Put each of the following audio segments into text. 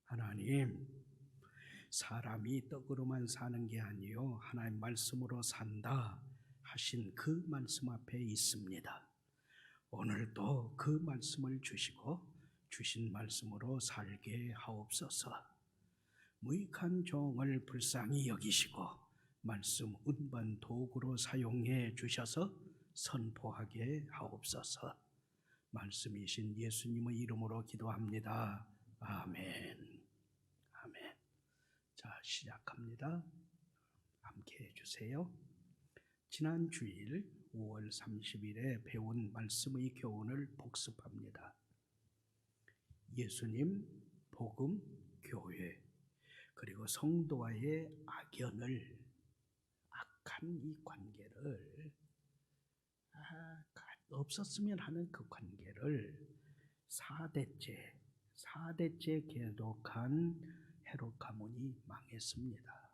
하나님, 사람이 떡으로만 사는 게 아니요 하나님 말씀으로 산다 하신 그 말씀 앞에 있습니다. 오늘도 그 말씀을 주시고 주신 말씀으로 살게 하옵소서. 무익한 종을 불쌍히 여기시고 말씀 운반 도구로 사용해 주셔서 선포하게 하옵소서. 말씀이신 예수님의 이름으로 기도합니다. 아멘. 아멘. 자, 시작합니다. 함께 해주세요. 지난 주일 5월 30일에 배운 말씀의 교훈을 복습합니다. 예수님, 복음, 교회, 그리고 성도와의 악연을, 악한 이 관계를 없었으면 하는 그 관계를 4대째 계독한 헤롯 가문이 망했습니다.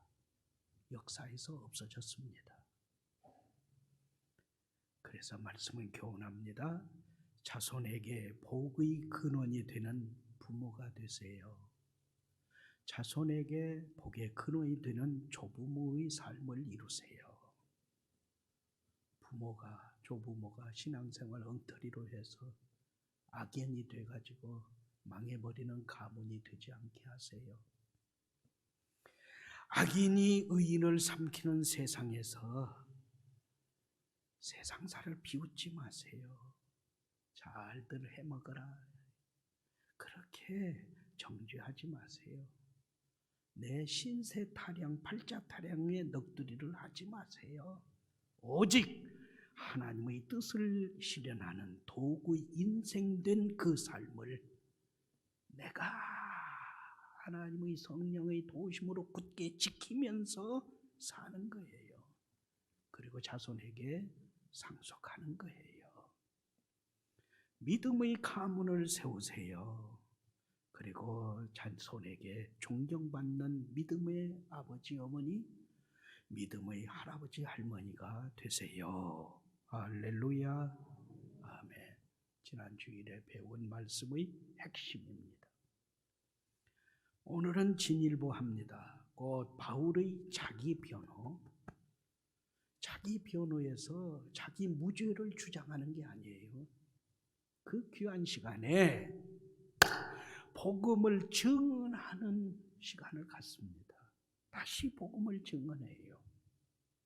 역사에서 없어졌습니다. 그래서 말씀은 교훈합니다. 자손에게 복의 근원이 되는 부모가 되세요. 자손에게 복의 근원이 되는 조부모의 삶을 이루세요. 조부모가 신앙생활 엉터리로 해서 악연이 돼가지고 망해버리는 가문이 되지 않게 하세요. 악인이 의인을 삼키는 세상에서 세상사를 비웃지 마세요. 잘들 해먹어라. 그렇게 정죄하지 마세요. 내 신세 타령, 팔자 타령에 넋두리를 하지 마세요. 오직 하나님의 뜻을 실현하는 도구 인생된 그 삶을 내가 하나님의 성령의 도우심으로 굳게 지키면서 사는 거예요. 그리고 자손에게 상속하는 거예요. 믿음의 가문을 세우세요. 그리고 자손에게 존경받는 믿음의 아버지, 어머니, 믿음의 할아버지, 할머니가 되세요. 할렐루야. 아멘. 지난 주일에 배운 말씀의 핵심입니다. 오늘은 진일보합니다. 곧 바울의 자기 변호에서 자기 무죄를 주장하는 게 아니에요. 그 귀한 시간에 복음을 증언하는 시간을 갖습니다. 다시 복음을 증언해요.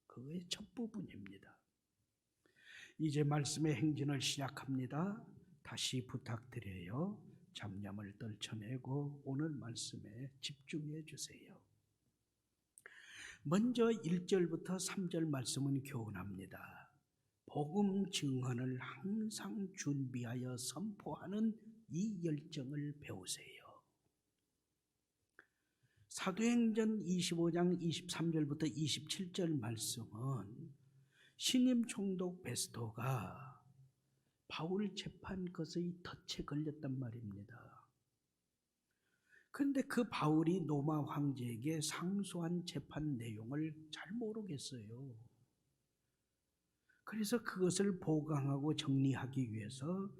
그의 첫 부분입니다. 이제 말씀의 행진을 시작합니다. 다시 부탁드려요. 잡념을 떨쳐내고 오늘 말씀에 집중해 주세요. 먼저 1절부터 3절 말씀은 교훈합니다. 복음 증언을 항상 준비하여 선포하는 이 열정을 배우세요. 사도행전 25장 23절부터 27절 말씀은 신임 총독 베스토가 바울 재판 것의 덫에 걸렸단 말입니다. 그런데 그 바울이 로마 황제에게 상소한 재판 내용을 잘 모르겠어요. 그래서 그것을 보강하고 정리하기 위해서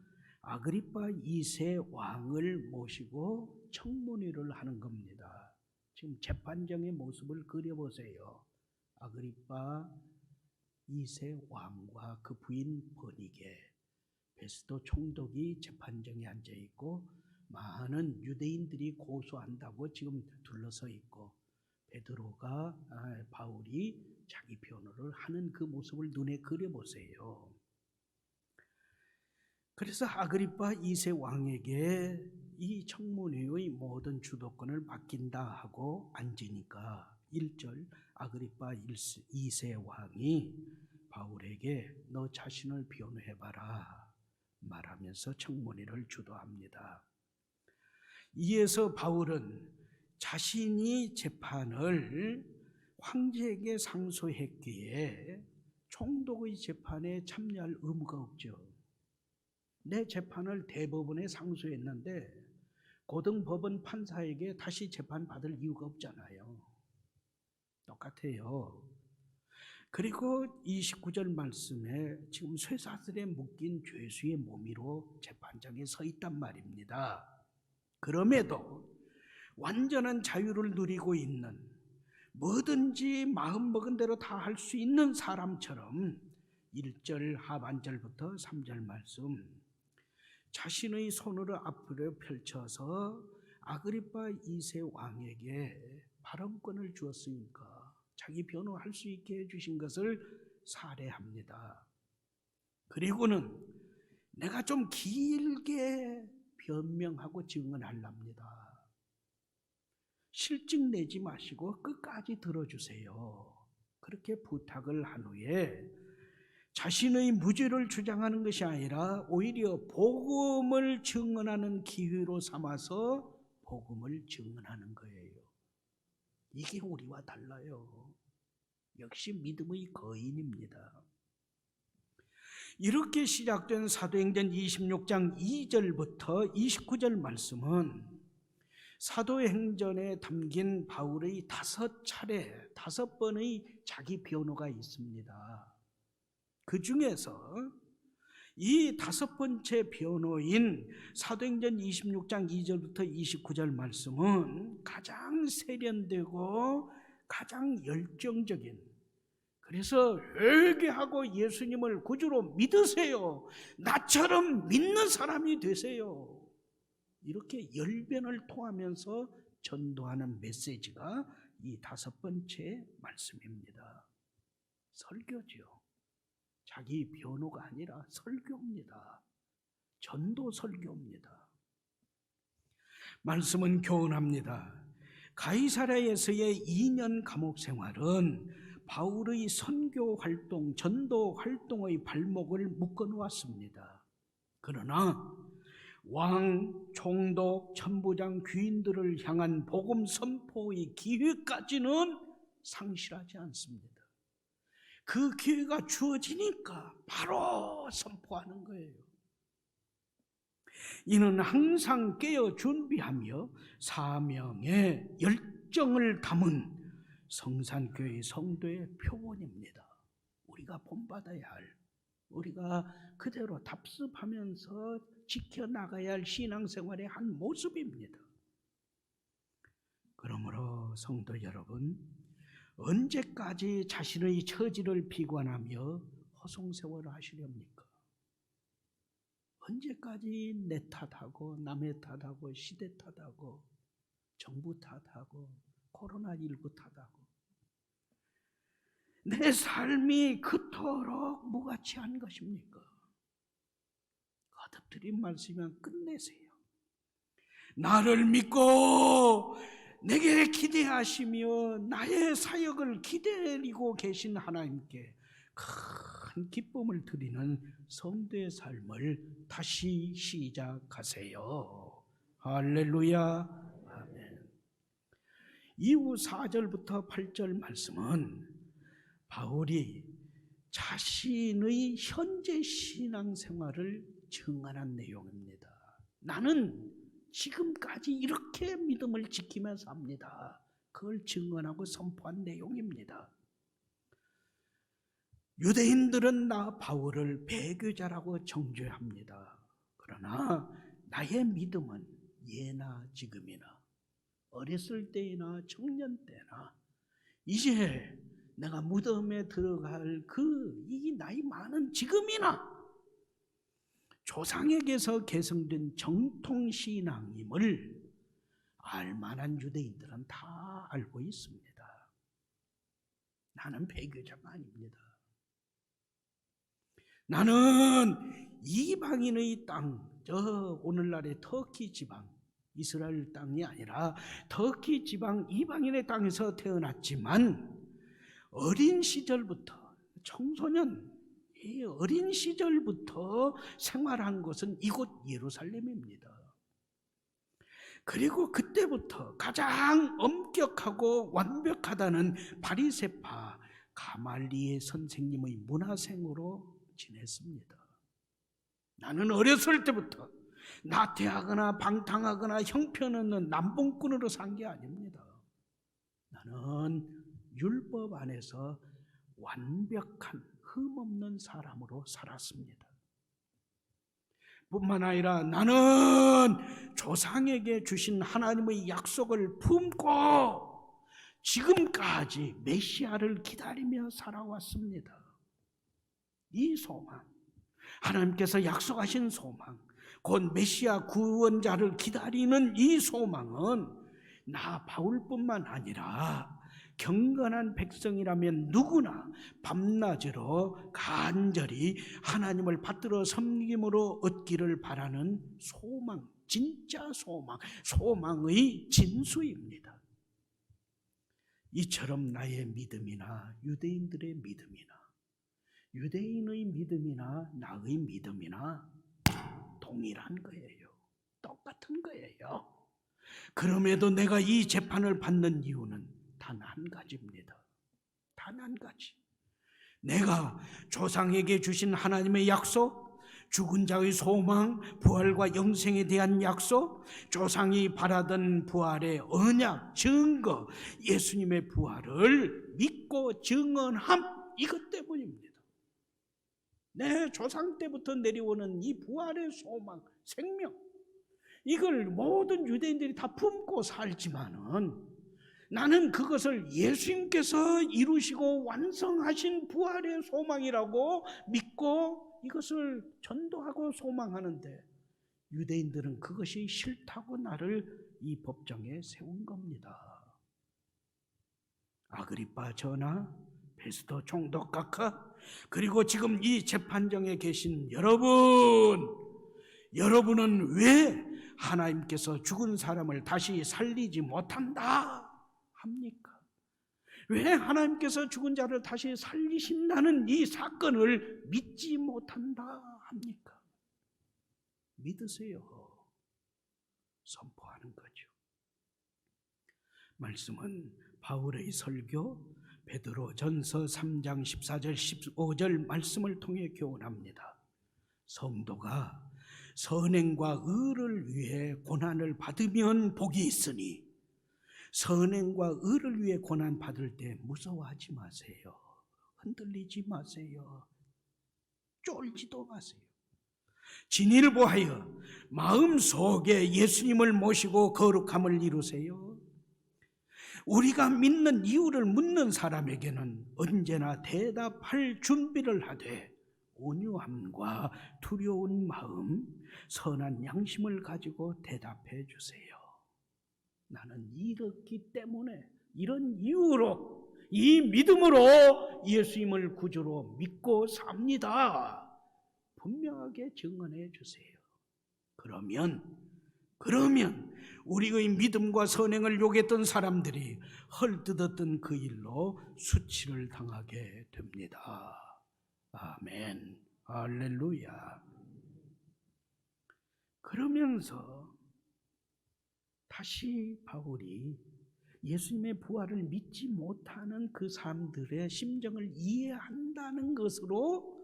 아그리파 2세 왕을 모시고 청문회를 하는 겁니다. 지금 재판정의 모습을 그려보세요. 아그리파 2세 왕과 그 부인 버니게, 베스도 총독이 재판정에 앉아있고 많은 유대인들이 고소한다고 지금 둘러서 있고 베드로가 바울이 자기 변호를 하는 그 모습을 눈에 그려보세요. 그래서 아그리파 2세 왕에게 이 청문회의 모든 주도권을 맡긴다 하고 앉으니까 1절 아그리파 2세 왕이 바울에게 너 자신을 변호해봐라 말하면서 청문회를 주도합니다. 이에서 바울은 자신이 재판을 황제에게 상소했기에 총독의 재판에 참여할 의무가 없죠. 내 재판을 대법원에 상소했는데 고등법원 판사에게 다시 재판받을 이유가 없잖아요. 똑같아요. 그리고 29절 말씀에 지금 쇠사슬에 묶인 죄수의 몸이로 재판장에 서 있단 말입니다. 그럼에도 완전한 자유를 누리고 있는, 뭐든지 마음먹은 대로 다 할 수 있는 사람처럼 1절 하반절부터 3절 말씀, 자신의 손으로 앞으로 펼쳐서 아그리파 2세 왕에게 발언권을 주었으니까 자기 변호할 수 있게 해주신 것을 사례합니다. 그리고는 내가 좀 길게 변명하고 증언하랍니다. 실증 내지 마시고 끝까지 들어주세요. 그렇게 부탁을 한 후에 자신의 무죄를 주장하는 것이 아니라 오히려 복음을 증언하는 기회로 삼아서 복음을 증언하는 거예요. 이게 우리와 달라요. 역시 믿음의 거인입니다. 이렇게 시작된 사도행전 26장 2절부터 29절 말씀은 사도행전에 담긴 바울의 5번의 자기 변호가 있습니다. 그 중에서 이 5번째 변호인 사도행전 26장 2절부터 29절 말씀은 가장 세련되고 가장 열정적인, 그래서 회개하고 예수님을 구주로 믿으세요, 나처럼 믿는 사람이 되세요, 이렇게 열변을 토하면서 전도하는 메시지가 이 5번째 말씀입니다. 설교죠. 자기 변호가 아니라 설교입니다. 전도 설교입니다. 말씀은 교훈합니다. 가이사랴에서의 2년 감옥 생활은 바울의 선교 활동, 전도 활동의 발목을 묶어 놓았습니다. 그러나 왕, 총독, 천부장, 귀인들을 향한 복음 선포의 기회까지는 상실하지 않습니다. 그 기회가 주어지니까 바로 선포하는 거예요. 이는 항상 깨어 준비하며 사명의 열정을 담은 성산교회 성도의 표본입니다. 우리가 본받아야 할, 우리가 그대로 답습하면서 지켜나가야 할 신앙생활의 한 모습입니다. 그러므로 성도 여러분, 언제까지 자신의 처지를 비관하며 허송세월을 하시렵니까? 언제까지 내 탓하고 남의 탓하고 시대 탓하고 정부 탓하고 코로나19 탓하고, 내 삶이 그토록 무가치한 것입니까? 거듭드린 말씀이면 끝내세요. 나를 믿고 내게 기대하시며 나의 사역을 기다리고 계신 하나님께 큰 기쁨을 드리는 성도의 삶을 다시 시작하세요. 할렐루야. 아멘. 이후 4절부터 8절 말씀은 바울이 자신의 현재 신앙생활을 증언한 내용입니다. 나는 지금까지 이렇게 믿음을 지키며 삽니다. 그걸 증언하고 선포한 내용입니다. 유대인들은 나 바울을 배교자라고 정죄합니다. 그러나 나의 믿음은 예나 지금이나 어렸을 때나 청년 때나 이제 내가 무덤에 들어갈 이 나이 많은 지금이나 조상에게서 계승된 정통신앙임을 알만한 유대인들은 다 알고 있습니다. 나는 배교자가 아닙니다. 나는 이방인의 땅, 저 오늘날의 터키 지방, 이스라엘 땅이 아니라 터키 지방 이방인의 땅에서 태어났지만 어린 시절부터, 청소년, 어린 시절부터 생활한 곳은 이곳 예루살렘입니다. 그리고 그때부터 가장 엄격하고 완벽하다는 바리새파 가말리엘 선생님의 문화생으로 지냈습니다. 나는 어렸을 때부터 나태하거나 방탕하거나 형편없는 남봉꾼으로 산 게 아닙니다. 나는 율법 안에서 완벽한 흠없는 사람으로 살았습니다. 뿐만 아니라 나는 조상에게 주신 하나님의 약속을 품고 지금까지 메시아를 기다리며 살아왔습니다. 이 소망, 하나님께서 약속하신 소망, 곧 메시아 구원자를 기다리는 이 소망은 나 바울뿐만 아니라 경건한 백성이라면 누구나 밤낮으로 간절히 하나님을 받들어 섬김으로 얻기를 바라는 소망, 진짜 소망, 소망의 진수입니다. 이처럼 나의 믿음이나 유대인들의 믿음이나 유대인의 믿음이나 나의 믿음이나 동일한 거예요. 똑같은 거예요. 그럼에도 내가 이 재판을 받는 이유는 단 한 가지입니다. 단 한 가지. 내가 조상에게 주신 하나님의 약속, 죽은 자의 소망, 부활과 영생에 대한 약속, 조상이 바라던 부활의 언약, 증거, 예수님의 부활을 믿고 증언함, 이것 때문입니다. 내 조상 때부터 내려오는 이 부활의 소망, 생명, 이걸 모든 유대인들이 다 품고 살지만은 나는 그것을 예수님께서 이루시고 완성하신 부활의 소망이라고 믿고 이것을 전도하고 소망하는데 유대인들은 그것이 싫다고 나를 이 법정에 세운 겁니다. 아그리빠 전하, 베스도 총독 각하, 그리고 지금 이 재판정에 계신 여러분은 왜 하나님께서 죽은 사람을 다시 살리지 못한다 합니까? 왜 하나님께서 죽은 자를 다시 살리신다는 이 사건을 믿지 못한다 합니까? 믿으세요. 선포하는 거죠. 말씀은 바울의 설교 베드로전서 3장 14절 15절 말씀을 통해 교훈합니다. 성도가 선행과 의를 위해 고난을 받으면 복이 있으니 선행과 의를 위해 고난 받을 때 무서워하지 마세요. 흔들리지 마세요. 쫄지도 마세요. 진일보하여 마음속에 예수님을 모시고 거룩함을 이루세요. 우리가 믿는 이유를 묻는 사람에게는 언제나 대답할 준비를 하되 온유함과 두려운 마음, 선한 양심을 가지고 대답해 주세요. 나는 이렇기 때문에 이런 이유로 이 믿음으로 예수님을 구주로 믿고 삽니다. 분명하게 증언해 주세요. 그러면 우리의 믿음과 선행을 요구했던 사람들이 헐뜯었던 그 일로 수치를 당하게 됩니다. 아멘, 할렐루야. 그러면서 다시 바울이 예수님의 부활을 믿지 못하는 그 사람들의 심정을 이해한다는 것으로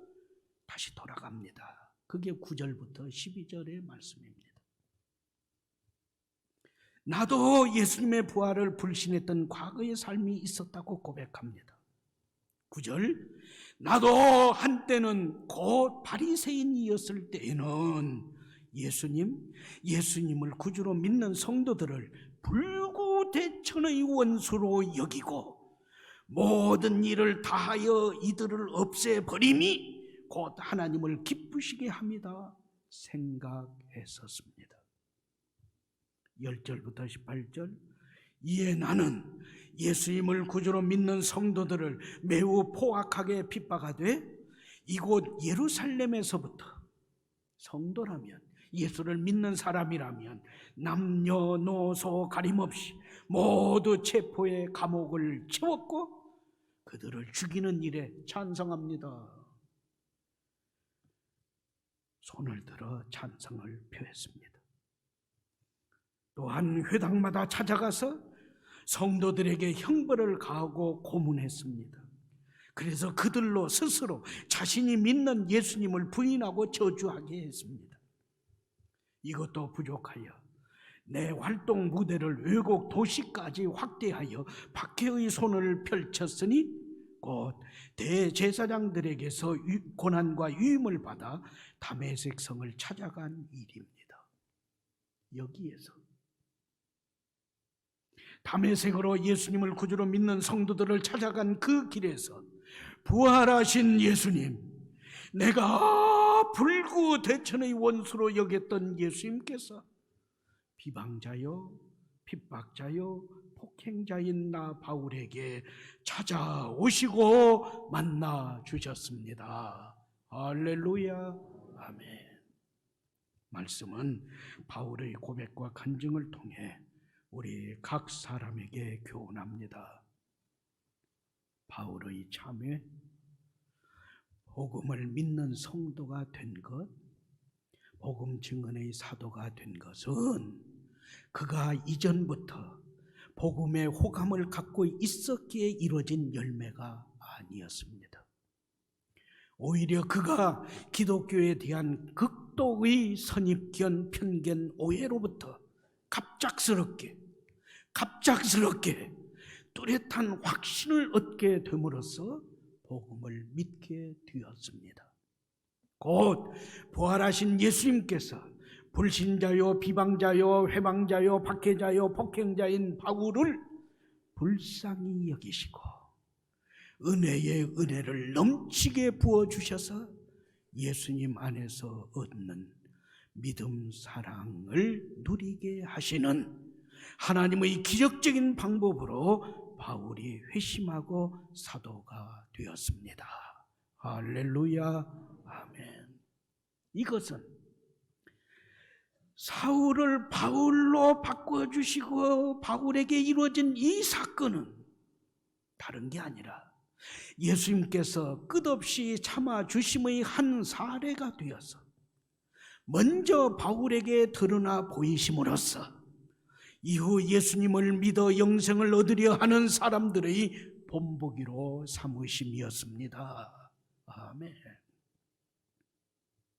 다시 돌아갑니다. 그게 9절부터 12절의 말씀입니다. 나도 예수님의 부활을 불신했던 과거의 삶이 있었다고 고백합니다. 9절, 나도 한때는 곧 바리새인이었을 때에는 예수님을 구주로 믿는 성도들을 불구대천의 원수로 여기고 모든 일을 다하여 이들을 없애버림이 곧 하나님을 기쁘시게 합니다 생각했었습니다. 10절부터 18절, 이에 나는 예수님을 구주로 믿는 성도들을 매우 포악하게 핍박하되 이곳 예루살렘에서부터 성도라면 예수를 믿는 사람이라면 남녀노소 가림없이 모두 체포해 감옥을 채웠고 그들을 죽이는 일에 찬성합니다. 손을 들어 찬성을 표했습니다. 또한 회당마다 찾아가서 성도들에게 형벌을 가하고 고문했습니다. 그래서 그들로 스스로 자신이 믿는 예수님을 부인하고 저주하게 했습니다. 이것도 부족하여 내 활동 무대를 외국 도시까지 확대하여 박해의 손을 펼쳤으니 곧 대제사장들에게서 고난과 위임을 받아 다메섹 성을 찾아간 일입니다. 여기에서 다메섹으로 예수님을 구주로 믿는 성도들을 찾아간 그 길에서 부활하신 예수님, 내가 불구대천의 원수로 여겼던 예수님께서 비방자요, 핍박자요, 폭행자인 나 바울에게 찾아오시고 만나 주셨습니다. 할렐루야, 아멘. 말씀은 바울의 고백과 간증을 통해 우리 각 사람에게 교훈합니다. 바울의 참회, 복음을 믿는 성도가 된 것, 복음 증언의 사도가 된 것은 그가 이전부터 복음의 호감을 갖고 있었기에 이루어진 열매가 아니었습니다. 오히려 그가 기독교에 대한 극도의 선입견, 편견, 오해로부터 갑작스럽게 뚜렷한 확신을 얻게 됨으로써 복음을 믿게 되었습니다. 곧 부활하신 예수님께서 불신자요, 비방자요, 회방자요, 박해자요, 폭행자인 바울을 불쌍히 여기시고 은혜의 은혜를 넘치게 부어주셔서 예수님 안에서 얻는 믿음, 사랑을 누리게 하시는 하나님의 기적적인 방법으로 바울이 회심하고 사도가 되었습니다. 할렐루야, 아멘. 이것은 사울을 바울로 바꿔주시고 바울에게 이루어진 이 사건은 다른 게 아니라 예수님께서 끝없이 참아주심의 한 사례가 되어서 먼저 바울에게 드러나 보이심으로써 이후 예수님을 믿어 영생을 얻으려 하는 사람들의 본보기로 삼으심이었습니다. 아멘.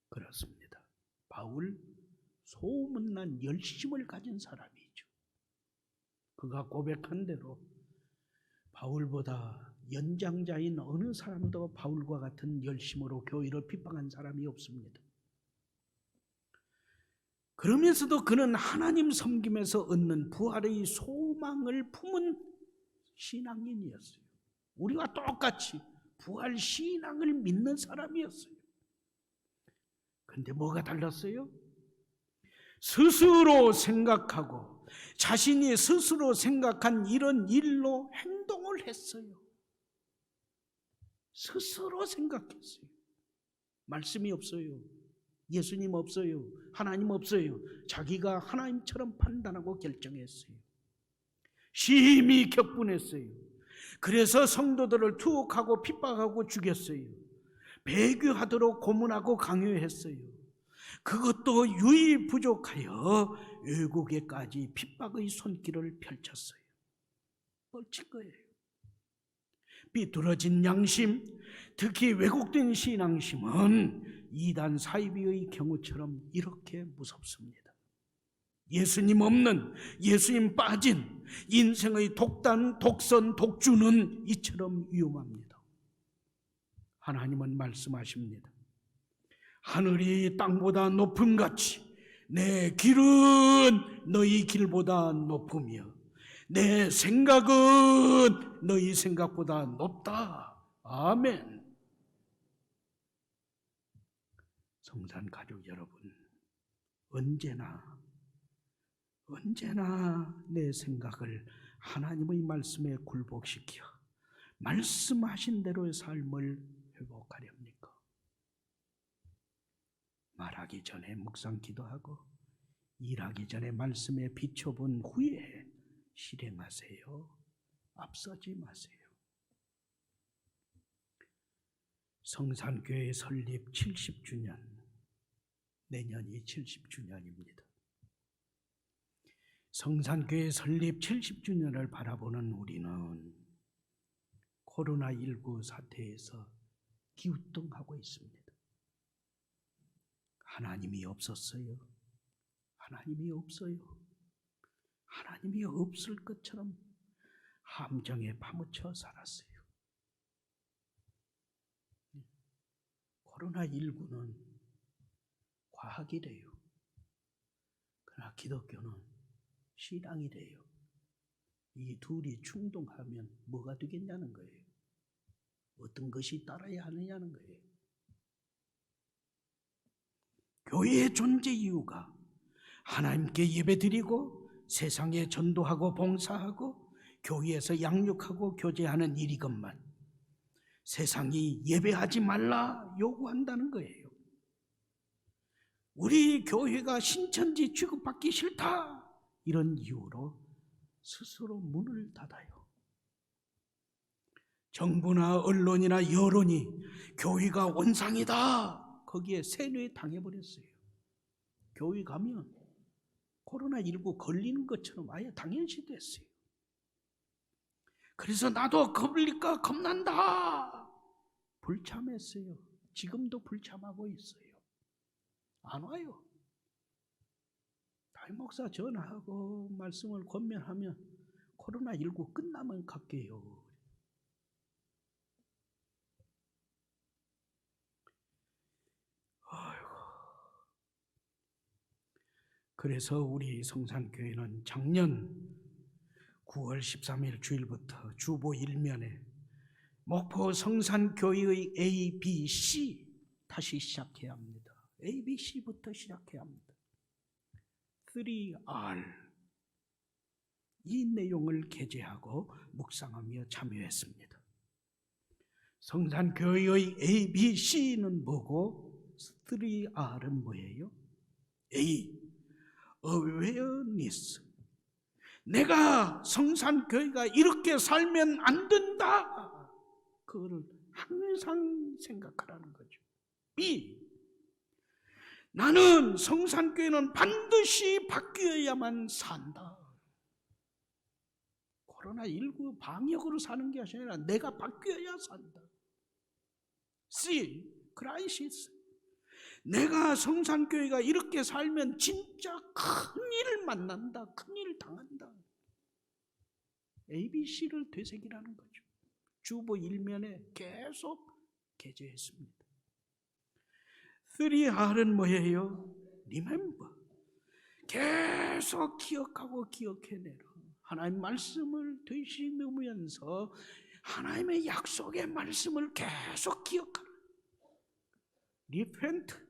그렇습니다. 바울 소문난 열심을 가진 사람이죠. 그가 고백한 대로 바울보다 연장자인 어느 사람도 바울과 같은 열심으로 교회를 핍박한 사람이 없습니다. 그러면서도 그는 하나님 섬김에서 얻는 부활의 소망을 품은 신앙인이었어요. 우리와 똑같이 부활 신앙을 믿는 사람이었어요. 그런데 뭐가 달랐어요? 스스로 생각하고 자신이 스스로 생각한 이런 일로 행동을 했어요. 스스로 생각했어요. 말씀이 없어요. 예수님 없어요. 하나님 없어요. 자기가 하나님처럼 판단하고 결정했어요. 심히 격분했어요. 그래서 성도들을 투옥하고 핍박하고 죽였어요. 배교하도록 고문하고 강요했어요. 그것도 유의 부족하여 외국에까지 핍박의 손길을 펼쳤어요. 뻘친 거예요. 삐뚤어진 양심, 특히 왜곡된 신앙심은 이단 사이비의 경우처럼 이렇게 무섭습니다. 예수님 없는, 예수님 빠진 인생의 독단, 독선, 독주는 이처럼 위험합니다. 하나님은 말씀하십니다. 하늘이 땅보다 높음같이 내 길은 너희 길보다 높으며 내 생각은 너희 생각보다 높다. 아멘. 성산 가족 여러분, 언제나 내 생각을 하나님의 말씀에 굴복시켜 말씀하신 대로의 삶을 회복하렵니까? 말하기 전에 묵상 기도하고 일하기 전에 말씀에 비춰본 후에 실행하세요. 앞서지 마세요. 성산교회 설립 70주년, 내년이 70주년입니다. 성산교회 설립 70주년을 바라보는 우리는 코로나19 사태에서 기우뚱하고 있습니다. 하나님이 없었어요. 하나님이 없어요. 하나님이 없을 것처럼 함정에 파묻혀 살았어요. 코로나19는 과학이래요. 그러나 기독교는 신앙이래요. 이 둘이 충동하면 뭐가 되겠냐는 거예요. 어떤 것이 따라야 하느냐는 거예요. 교회의 존재 이유가 하나님께 예배드리고 세상에 전도하고 봉사하고 교회에서 양육하고 교제하는 일이건만 세상이 예배하지 말라 요구한다는 거예요. 우리 교회가 신천지 취급받기 싫다 이런 이유로 스스로 문을 닫아요. 정부나 언론이나 여론이 교회가 원상이다 거기에 세뇌 당해버렸어요. 교회 가면 코로나19 걸리는 것처럼 아예 당연시 됐어요. 그래서 나도 걸릴까 겁난다 불참했어요. 지금도 불참하고 있어요. 안 와요. 담임 목사 전화하고 말씀을 권면하면 코로나19 끝나면 갈게요. 그래서 우리 성산교회는 작년 9월 13일 주일부터 주보 일면에 목포 성산교회의 ABC 다시 시작해야 합니다. ABC부터 시작해야 합니다. 3R 이 내용을 게재하고 묵상하며 참여했습니다. 성산교회의 ABC는 뭐고 3R은 뭐예요? A. awareness. 내가 성산교회가 이렇게 살면 안 된다. 그거를 항상 생각하라는 거죠. B. 나는 성산교회는 반드시 바뀌어야만 산다. 코로나19 방역으로 사는 게 아니라 내가 바뀌어야 산다. C. crisis. 내가 성산교회가 이렇게 살면 진짜 큰일을 만난다. 큰일 당한다. ABC를 되새기라는 거죠. 주보 일면에 계속 게재했습니다. 3R은 뭐예요? Remember. 계속 기억하고 기억해내라. 하나님의 말씀을 되새기면서 하나님의 약속의 말씀을 계속 기억하라. Repent.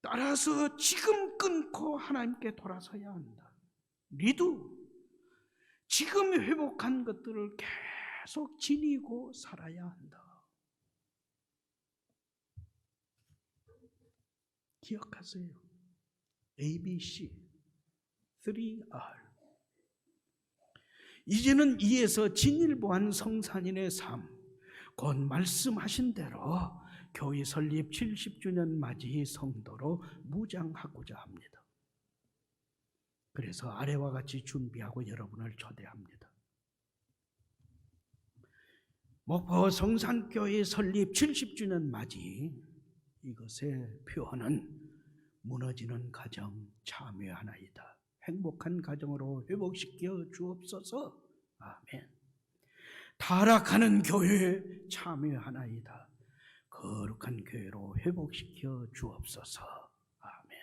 따라서 지금 끊고 하나님께 돌아서야 한다. 리두. 지금 회복한 것들을 계속 지니고 살아야 한다. 기억하세요. ABC, 3R. 이제는 이에서 진일보한 성산인의 삶, 곧 말씀하신 대로 교회 설립 70주년 맞이 성도로 무장하고자 합니다. 그래서 아래와 같이 준비하고 여러분을 초대합니다. 목포 성산교회 설립 70주년 맞이, 이것의 표현은 무너지는 가정 참여하나이다. 행복한 가정으로 회복시켜 주옵소서. 아멘. 타락하는 교회에 참여하나이다. 거룩한 교회로 회복시켜 주옵소서. 아멘.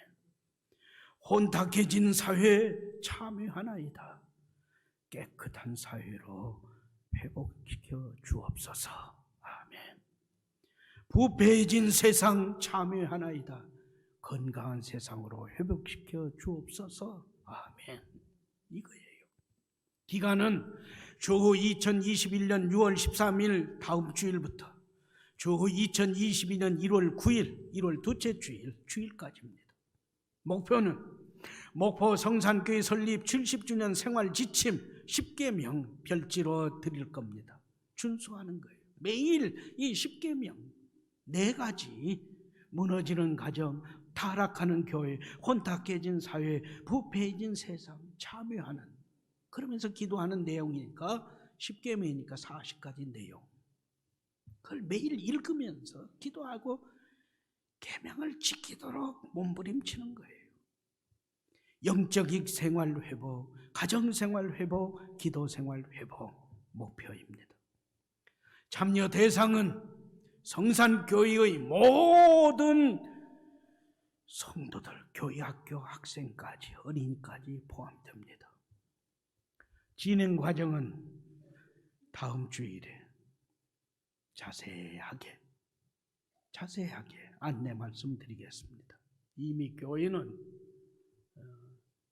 혼탁해진 사회에 참여하나이다. 깨끗한 사회로 회복시켜 주옵소서. 아멘. 부패해진 세상 참여하나이다. 건강한 세상으로 회복시켜 주옵소서. 아멘. 이거예요. 기간은 주후 2021년 6월 13일 다음 주일부터 주후 2022년 1월 9일, 1월 둘째 주일까지입니다. 목표는 목포 성산교회 설립 70주년 생활 지침 10계명 별지로 드릴 겁니다. 준수하는 거예요. 매일 이 10계명 4가지, 무너지는 가정, 타락하는 교회, 혼탁해진 사회, 부패해진 세상 참여하는, 그러면서 기도하는 내용이니까 10계명이니까 40가지 내용. 그걸 매일 읽으면서 기도하고 계명을 지키도록 몸부림치는 거예요. 영적인 생활 회복, 가정생활 회복, 기도생활 회복 목표입니다. 참여 대상은 성산교회의 모든 성도들, 교회학교 학생까지, 어린이까지 포함됩니다. 진행 과정은 다음 주일에 자세하게 안내 말씀드리겠습니다. 이미 교회는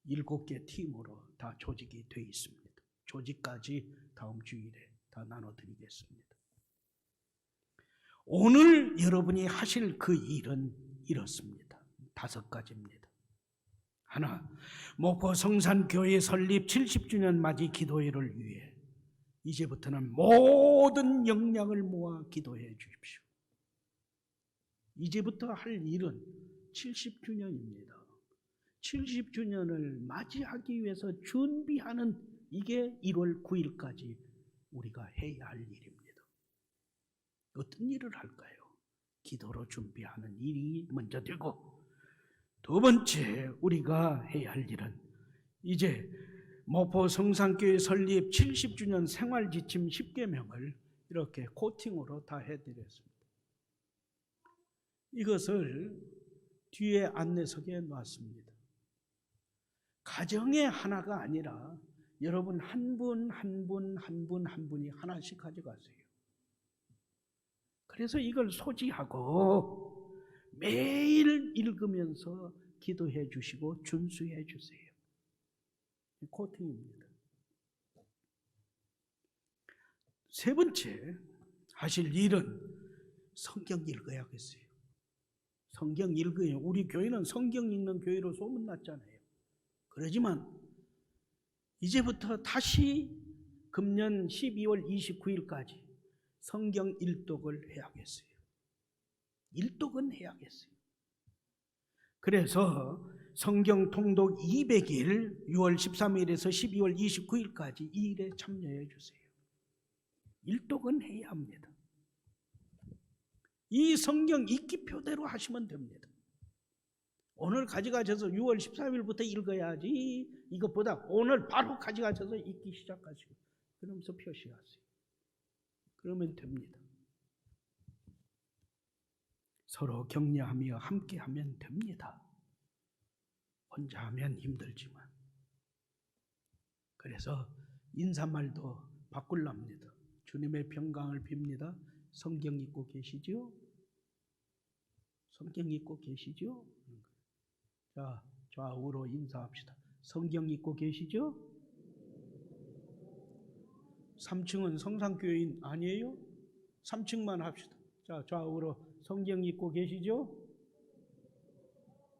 7개 팀으로 다 조직이 되어 있습니다. 조직까지 다음 주일에 다 나눠드리겠습니다. 오늘 여러분이 하실 그 일은 이렇습니다. 5가지입니다. 하나, 목포 성산교회 설립 70주년 맞이 기도회를 위해 이제부터는 모든 역량을 모아 기도해 주십시오. 이제부터 할 일은 70주년입니다. 70주년을 맞이하기 위해서 준비하는 이게 1월 9일까지 우리가 해야 할 일입니다. 어떤 일을 할까요? 기도로 준비하는 일이 먼저 되고, 두 번째 우리가 해야 할 일은 이제 목포 성산교회 설립 70주년 생활지침 10계명을 이렇게 코팅으로 다 해드렸습니다. 이것을 뒤에 안내석에 놨습니다. 가정의 하나가 아니라 여러분 한 분이 하나씩 가져가세요. 그래서 이걸 소지하고 매일 읽으면서 기도해 주시고 준수해 주세요. 코팅입니다. 세 번째 하실 일은 성경 읽어야겠어요. 성경 읽어요. 우리 교회는 성경 읽는 교회로 소문났잖아요. 그러지만 이제부터 다시 금년 12월 29일까지 성경 일독을 해야겠어요. 일독은 해야겠어요. 그래서 성경 통독 200일 6월 13일에서 12월 29일까지 이 일에 참여해 주세요. 일독은 해야 합니다. 이 성경 읽기표대로 하시면 됩니다. 오늘 가져가셔서 6월 13일부터 읽어야지 이것보다 오늘 바로 가져가셔서 읽기 시작하시고 그러면서 표시하세요. 그러면 됩니다. 서로 격려하며 함께 하면 됩니다. 혼자 하면 힘들지만. 그래서 인사말도 바꾸랍니다. 주님의 평강을 빕니다. 성경 읽고 계시죠? 성경 읽고 계시죠? 자, 좌우로 인사합시다. 성경 읽고 계시죠? 3층은 성산교인 아니에요? 3층만 합시다. 자, 좌우로 성경 읽고 계시죠?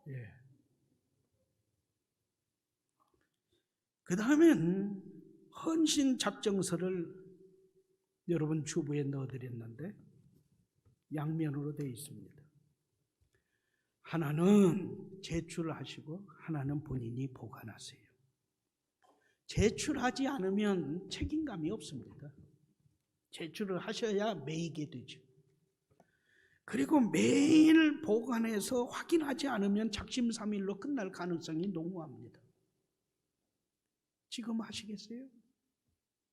예. 그 다음엔 헌신 작정서를 여러분 주부에 넣어드렸는데 양면으로 되어 있습니다. 하나는 제출하시고 하나는 본인이 보관하세요. 제출하지 않으면 책임감이 없습니다. 제출을 하셔야 매이게 되죠. 그리고 매일 보관해서 확인하지 않으면 작심삼일로 끝날 가능성이 농후합니다. 지금 하시겠어요?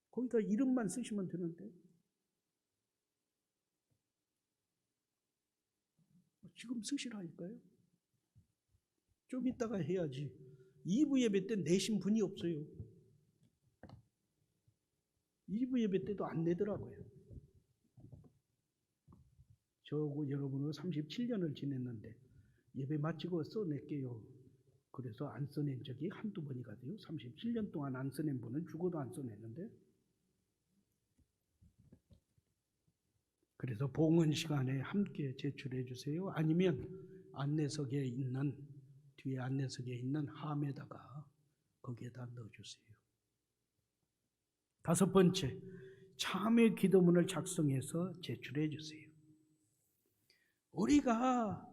거기다 이름만 쓰시면 되는데. 지금 쓰시라니까요. 좀 이따가 해야지. 2부 예배 때 내신 분이 없어요. 2부 예배 때도 안 내더라고요. 저하고 여러분은 37년을 지냈는데 예배 마치고 써낼게요. 그래서 안 써낸 적이 한두 번이가 돼요. 37년 동안 안 써낸 분은 죽어도 안 써냈는데. 그래서 봉헌 시간에 함께 제출해 주세요. 아니면 안내석에 있는 뒤에 안내석에 있는 함에다가 거기에다 넣어주세요. 5번째, 참회 기도문을 작성해서 제출해 주세요. 우리가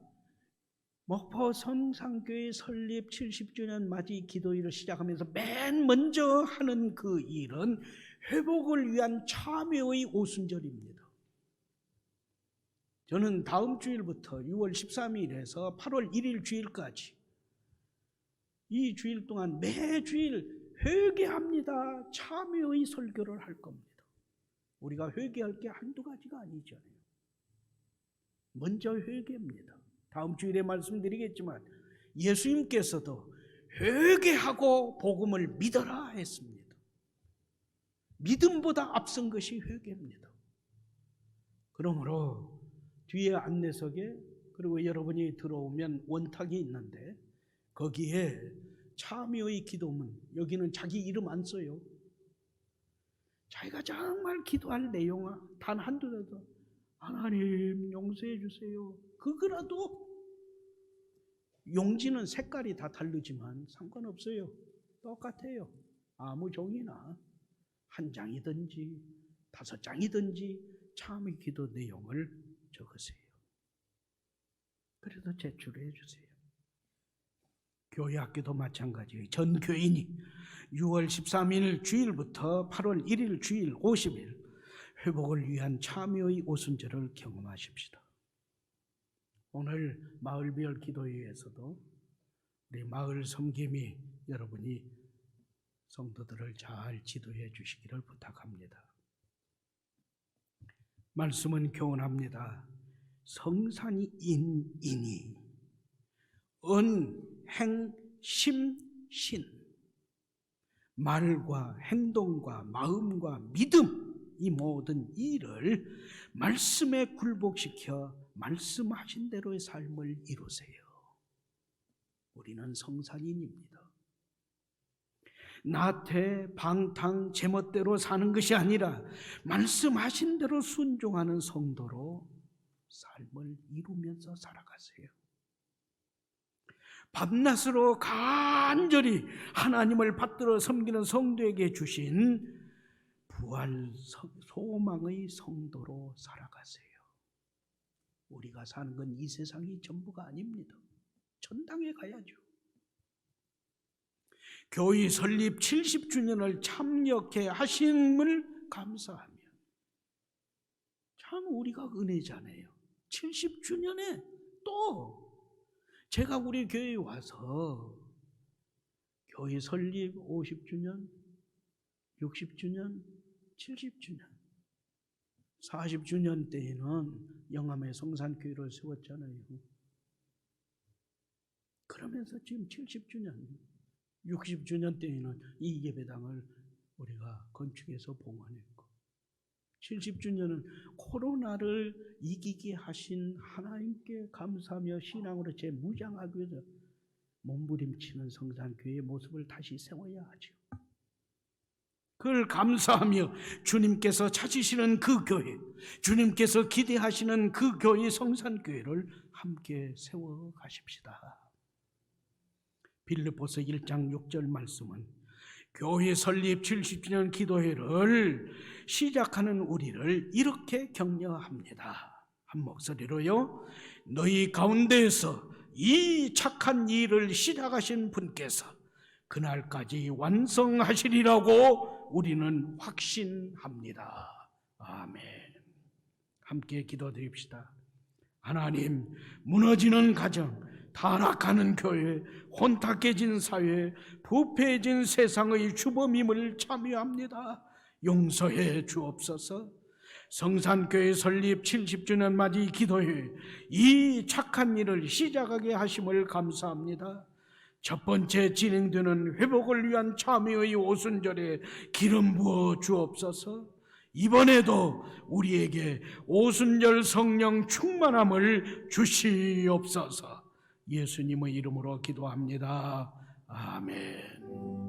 목포 성산교회 설립 70주년 맞이 기도회를 시작하면서 맨 먼저 하는 그 일은 회복을 위한 참회의 오순절입니다. 저는 다음 주일부터 6월 13일에서 8월 1일 주일까지 이 주일 동안 매주일 회개합니다. 참회의 설교를 할 겁니다. 우리가 회개할 게 한두 가지가 아니잖아요. 먼저 회개입니다. 다음 주일에 말씀드리겠지만 예수님께서도 회개하고 복음을 믿어라 했습니다. 믿음보다 앞선 것이 회개입니다. 그러므로 뒤에 안내석에 그리고 여러분이 들어오면 원탁이 있는데 거기에 참여의 기도문, 여기는 자기 이름 안 써요. 자기가 정말 기도할 내용 단 한두라도 하나님 용서해 주세요. 그거라도 용지는 색깔이 다 다르지만 상관없어요. 똑같아요. 아무 종이나 한 장이든지 5장이든지 참의 기도 내용을 적으세요. 그래도 제출해 주세요. 교회 학교도 마찬가지예요. 전 교인이 6월 13일 주일부터 8월 1일 주일 50일 회복을 위한 참여의 오순절을 경험하십시다. 오늘 마을별 기도회에서도 우리 마을 섬김이 여러분이 성도들을 잘 지도해 주시기를 부탁합니다. 말씀은 교훈합니다. 성산이 인이니 은, 행, 심, 신 말과 행동과 마음과 믿음 이 모든 일을 말씀에 굴복시켜 말씀하신 대로의 삶을 이루세요. 우리는 성산인입니다. 나태, 방탕, 제멋대로 사는 것이 아니라 말씀하신 대로 순종하는 성도로 삶을 이루면서 살아가세요. 밤낮으로 간절히 하나님을 받들어 섬기는 성도에게 주신 부활 소망의 성도로 살아가세요. 우리가 사는 건 이 세상이 전부가 아닙니다. 천당에 가야죠. 교회 설립 70주년을 참여케 하심을 감사하며 참 우리가 은혜잖아요. 70주년에 또 제가 우리 교회에 와서 교회 설립 50주년, 60주년, 70주년, 40주년 때에는 영암의 성산교회를 세웠잖아요. 그러면서 지금 70주년, 60주년 때에는 이 예배당을 우리가 건축해서 봉헌했고 70주년은 코로나를 이기게 하신 하나님께 감사하며 신앙으로 재무장하기 위해서 몸부림치는 성산교회의 모습을 다시 세워야 하죠. 그걸 감사하며 주님께서 찾으시는 그 교회, 주님께서 기대하시는 그 교회 성산교회를 함께 세워가십시다. 빌립보서 1장 6절 말씀은 교회 설립 70주년 기도회를 시작하는 우리를 이렇게 격려합니다. 한 목소리로요. 너희 가운데에서 이 착한 일을 시작하신 분께서 그날까지 완성하시리라고 우리는 확신합니다. 아멘. 함께 기도드립시다. 하나님, 무너지는 가정, 타락하는 교회, 혼탁해진 사회, 부패해진 세상의 주범임을 참여합니다. 용서해 주옵소서. 성산교회 설립 70주년 맞이 기도회 이 착한 일을 시작하게 하심을 감사합니다. 첫 번째 진행되는 회복을 위한 참여의 오순절에 기름 부어 주옵소서. 이번에도 우리에게 오순절 성령 충만함을 주시옵소서. 예수님의 이름으로 기도합니다. 아멘.